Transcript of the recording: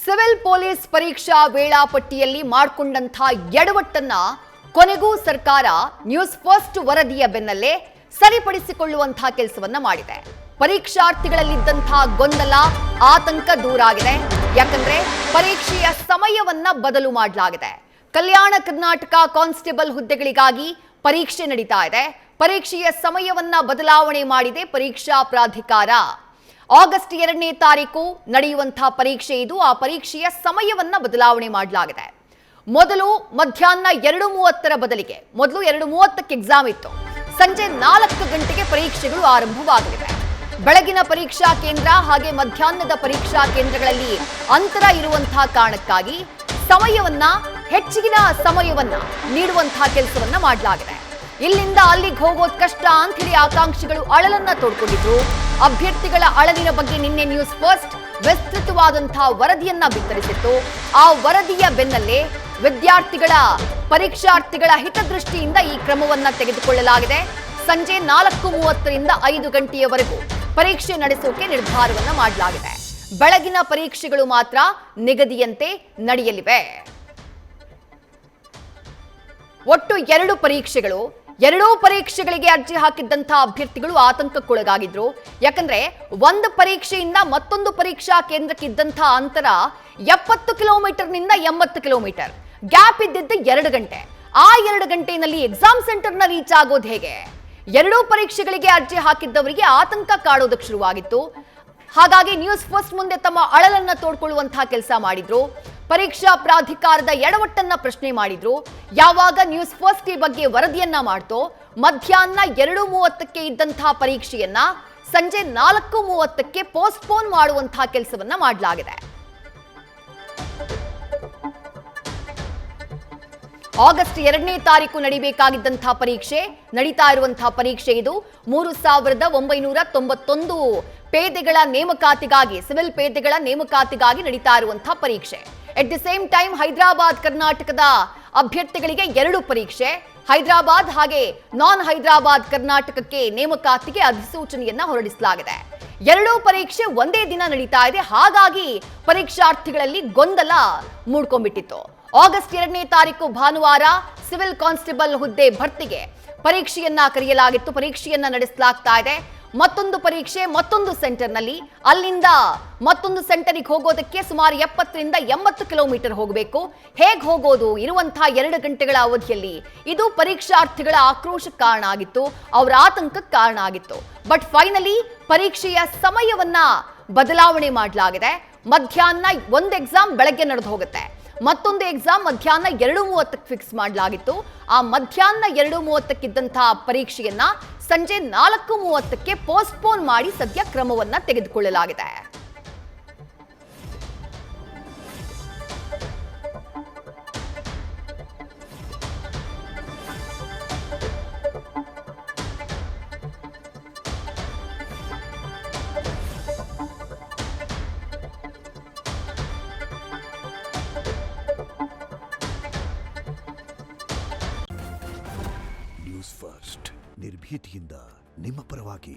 Civil police ಪರೀಕ್ಷಾ ವೇಳಾಪಟ್ಟಿಯಲ್ಲಿ ಮಾಡಿಕೊಂಡಂತ ಎಡವಟ್ಟನ್ನ ಕೊನೆಗೂ ಸರ್ಕಾರ ನ್ಯೂಸ್ ಫಸ್ಟ್ ವರದಿಯ ಬೆನ್ನಲ್ಲೇ ಸರಿಪಡಿಸಿಕೊಳ್ಳುವಂತಹ ಕೆಲಸವನ್ನ ಮಾಡಿದೆ. ಪರೀಕ್ಷಾರ್ಥಿಗಳಲ್ಲಿದ್ದಂತಹ ಗೊಂದಲ, ಆತಂಕ ದೂರ ಆಗಿದೆ. ಯಾಕಂದ್ರೆ ಪರೀಕ್ಷೆಯ ಸಮಯವನ್ನ ಬದಲು ಮಾಡಲಾಗಿದೆ. ಕಲ್ಯಾಣ ಕರ್ನಾಟಕ ಕಾನ್ಸ್ಟೇಬಲ್ ಹುದ್ದೆಗಳಿಗಾಗಿ ಪರೀಕ್ಷೆ ನಡೀತಾ ಇದೆ. ಪರೀಕ್ಷೆಯ ಸಮಯವನ್ನ ಬದಲಾವಣೆ ಮಾಡಿದೆ ಪರೀಕ್ಷಾ ಪ್ರಾಧಿಕಾರ. ಆಗಸ್ಟ್ 2ನೇ ತಾರೀಕು ನಡೆಯುವಂತಹ ಪರೀಕ್ಷೆ ಇದು. ಆ ಪರೀಕ್ಷೆಯ ಸಮಯವನ್ನ ಬದಲಾವಣೆ ಮಾಡಲಾಗಿದೆ. ಮೊದಲು ಮಧ್ಯಾಹ್ನ 2:30 ಬದಲಿಗೆ ಮೊದಲು 2:30ಕ್ಕೆ ಎಕ್ಸಾಮ್ ಇತ್ತು. ಸಂಜೆ 4 ಗಂಟೆಗೆ ಪರೀಕ್ಷೆಗಳು ಆರಂಭವಾಗಲಿವೆ. ಬೆಳಗಿನ ಪರೀಕ್ಷಾ ಕೇಂದ್ರ ಹಾಗೆ ಮಧ್ಯಾಹ್ನದ ಪರೀಕ್ಷಾ ಕೇಂದ್ರಗಳಲ್ಲಿ ಅಂತರ ಇರುವಂತಹ ಕಾರಣಕ್ಕಾಗಿ ಹೆಚ್ಚಿನ ಸಮಯವನ್ನ ನೀಡುವಂತಹ ಕೆಲಸವನ್ನ ಮಾಡಲಾಗಿದೆ. ಇಲ್ಲಿಂದ ಅಲ್ಲಿಗೆ ಹೋಗೋದು ಕಷ್ಟ ಅಂತ ಹೇಳಿ ಆಕಾಂಕ್ಷಿಗಳು ಅಳಲನ್ನ ತೋಡ್ಕೊಂಡಿದ್ರು. ಅಭ್ಯರ್ಥಿಗಳ ಅಳಲಿನ ಬಗ್ಗೆ ನಿನ್ನೆ ನ್ಯೂಸ್ ಫಸ್ಟ್ ವಿಸ್ತೃತವಾದಂತಹ ವರದಿಯನ್ನ ಬಿತ್ತರಿಸಿತ್ತು. ಆ ವರದಿಯ ಬೆನ್ನಲ್ಲೇ ಪರೀಕ್ಷಾರ್ಥಿಗಳ ಹಿತದೃಷ್ಟಿಯಿಂದ ಈ ಕ್ರಮವನ್ನ ತೆಗೆದುಕೊಳ್ಳಲಾಗಿದೆ. ಸಂಜೆ 4:30ರಿಂದ 5 ಗಂಟೆಯವರೆಗೂ ಪರೀಕ್ಷೆ ನಡೆಸೋಕೆ ನಿರ್ಧಾರವನ್ನ ಮಾಡಲಾಗಿದೆ. ಬೆಳಗಿನ ಪರೀಕ್ಷೆಗಳು ಮಾತ್ರ ನಿಗದಿಯಂತೆ ನಡೆಯಲಿವೆ. ಒಟ್ಟು 2 ಪರೀಕ್ಷೆಗಳು. 2 ಪರೀಕ್ಷೆಗಳಿಗೆ ಅರ್ಜಿ ಹಾಕಿದ್ದಂತಹ ಅಭ್ಯರ್ಥಿಗಳು ಆತಂಕಕ್ಕೊಳಗಾಗಿದ್ರು. ಯಾಕಂದ್ರೆ ಒಂದು ಪರೀಕ್ಷೆಯಿಂದ ಮತ್ತೊಂದು ಪರೀಕ್ಷಾ ಕೇಂದ್ರಕ್ಕೆ ಇದ್ದಂತಹ ಅಂತರ 70 ಕಿಲೋಮೀಟರ್ನಿಂದ 80 ಕಿಲೋಮೀಟರ್. ಗ್ಯಾಪ್ ಇದ್ದಿದ್ದು 2 ಗಂಟೆ. ಆ 2 ಗಂಟೆಯಲ್ಲಿ ಎಕ್ಸಾಮ್ ಸೆಂಟರ್ನ ರೀಚ್ ಆಗೋದು ಹೇಗೆ? 2 ಪರೀಕ್ಷೆಗಳಿಗೆ ಅರ್ಜಿ ಹಾಕಿದ್ದವರಿಗೆ ಆತಂಕ ಕಾಡೋದಕ್ಕೆ ಶುರುವಾಗಿತ್ತು. ಹಾಗಾಗಿ ನ್ಯೂಸ್ ಫಸ್ಟ್ ಮುಂದೆ ತಮ್ಮ ಅಳಲನ್ನ ತೋಡ್ಕೊಳ್ಳುವಂತಹ ಕೆಲಸ ಮಾಡಿದ್ರು. ಪರೀಕ್ಷಾ ಪ್ರಾಧಿಕಾರದ ಎಡವಟ್ಟನ್ನ ಪ್ರಶ್ನೆ ಮಾಡಿದ್ರು. ಯಾವಾಗ ನ್ಯೂಸ್ ಫಸ್ಟ್ ಈ ಬಗ್ಗೆ ವರದಿಯನ್ನ ಮಾಡ್ತೋ, ಮಧ್ಯಾಹ್ನ 2:30ಕ್ಕೆ ಇದ್ದಂತಹ ಪರೀಕ್ಷೆಯನ್ನ ಸಂಜೆ 4:30ಕ್ಕೆ ಪೋಸ್ಟ್ಪೋನ್ ಮಾಡುವಂತಹ ಕೆಲಸವನ್ನ ಮಾಡಲಾಗಿದೆ. ಆಗಸ್ಟ್ 2ನೇ ತಾರೀಕು ನಡೀಬೇಕಾಗಿದ್ದಂತಹ ಪರೀಕ್ಷೆ, ನಡೀತಾ ಇರುವಂತಹ ಪರೀಕ್ಷೆ ಇದು. 3,991 ಪೇದೆಗಳ ನೇಮಕಾತಿಗಾಗಿ, ಸಿವಿಲ್ ಪೇದೆಗಳ ನೇಮಕಾತಿಗಾಗಿ ನಡೀತಾ ಇರುವಂತಹ ಪರೀಕ್ಷೆ. At the same time Hyderabad ಕರ್ನಾಟಕದ ಅಭ್ಯರ್ಥಿಗಳಿಗೆ 2 ಪರೀಕ್ಷೆ. ಹೈದರಾಬಾದ್ ಹಾಗೆ ನಾನ್ ಹೈದರಾಬಾದ್ ಕರ್ನಾಟಕಕ್ಕೆ ನೇಮಕಾತಿಗೆ ಅಧಿಸೂಚನೆಯನ್ನ ಹೊರಡಿಸಲಾಗಿದೆ. 2 ಪರೀಕ್ಷೆ ಒಂದೇ ದಿನ ನಡೀತಾ ಇದೆ. ಹಾಗಾಗಿ ಪರೀಕ್ಷಾರ್ಥಿಗಳಲ್ಲಿ ಗೊಂದಲ ಮೂಡ್ಕೊಂಡ್ಬಿಟ್ಟಿತ್ತು. ಆಗಸ್ಟ್ 2ನೇ ತಾರೀಕು ಭಾನುವಾರ ಸಿವಿಲ್ ಕಾನ್ಸ್ಟೇಬಲ್ ಹುದ್ದೆ ಭರ್ತಿಗೆ ಪರೀಕ್ಷೆಯನ್ನ ಕರೆಯಲಾಗಿತ್ತು. ಪರೀಕ್ಷೆಯನ್ನ ನಡೆಸಲಾಗ್ತಾ ಇದೆ. ಮತ್ತೊಂದು ಪರೀಕ್ಷೆ ಮತ್ತೊಂದು ಸೆಂಟರ್ನಲ್ಲಿ. ಅಲ್ಲಿಂದ ಮತ್ತೊಂದು ಸೆಂಟರಿಗೆ ಹೋಗೋದಕ್ಕೆ ಸುಮಾರು 70ರಿಂದ 80 ಕಿಲೋಮೀಟರ್ ಹೋಗಬೇಕು. ಹೇಗೆ ಹೋಗೋದು? ಇರುವಂತಹ 2 ಗಂಟೆಗಳ ಅವಧಿಯಲ್ಲಿ ಇದು ಪರೀಕ್ಷಾರ್ಥಿಗಳ ಆಕ್ರೋಶಕ್ಕೆ ಕಾರಣ ಆಗಿತ್ತು, ಅವರ ಆತಂಕಕ್ಕೆ ಕಾರಣ ಆಗಿತ್ತು. ಬಟ್ ಫೈನಲಿ ಪರೀಕ್ಷೆಯ ಸಮಯವನ್ನ ಬದಲಾವಣೆ ಮಾಡಲಾಗಿದೆ. ಮಧ್ಯಾಹ್ನ ಒಂದು ಎಕ್ಸಾಮ್ ಬೆಳಗ್ಗೆ ನಡೆದು ಹೋಗುತ್ತೆ, ಮತ್ತೊಂದು ಎಕ್ಸಾಮ್ ಮಧ್ಯಾಹ್ನ 2:30ಕ್ಕೆ ಫಿಕ್ಸ್ ಮಾಡಲಾಗಿತ್ತು. ಆ ಮಧ್ಯಾಹ್ನ 2:30ಕ್ಕಿದ್ದಂತಹ ಪರೀಕ್ಷೆಯನ್ನ ಸಂಜೆ 4:30ಕ್ಕೆ ಪೋಸ್ಟ್ಪೋನ್ ಮಾಡಿ ಸದ್ಯ ಕ್ರಮವನ್ನ ತೆಗೆದುಕೊಳ್ಳಲಾಗಿದೆ. ನ್ಯೂಸ್ ಫಸ್ಟ್ ನಿರ್ಭೀತಿಯಿಂದ ನಿಮ್ಮ ಪರವಾಗಿ.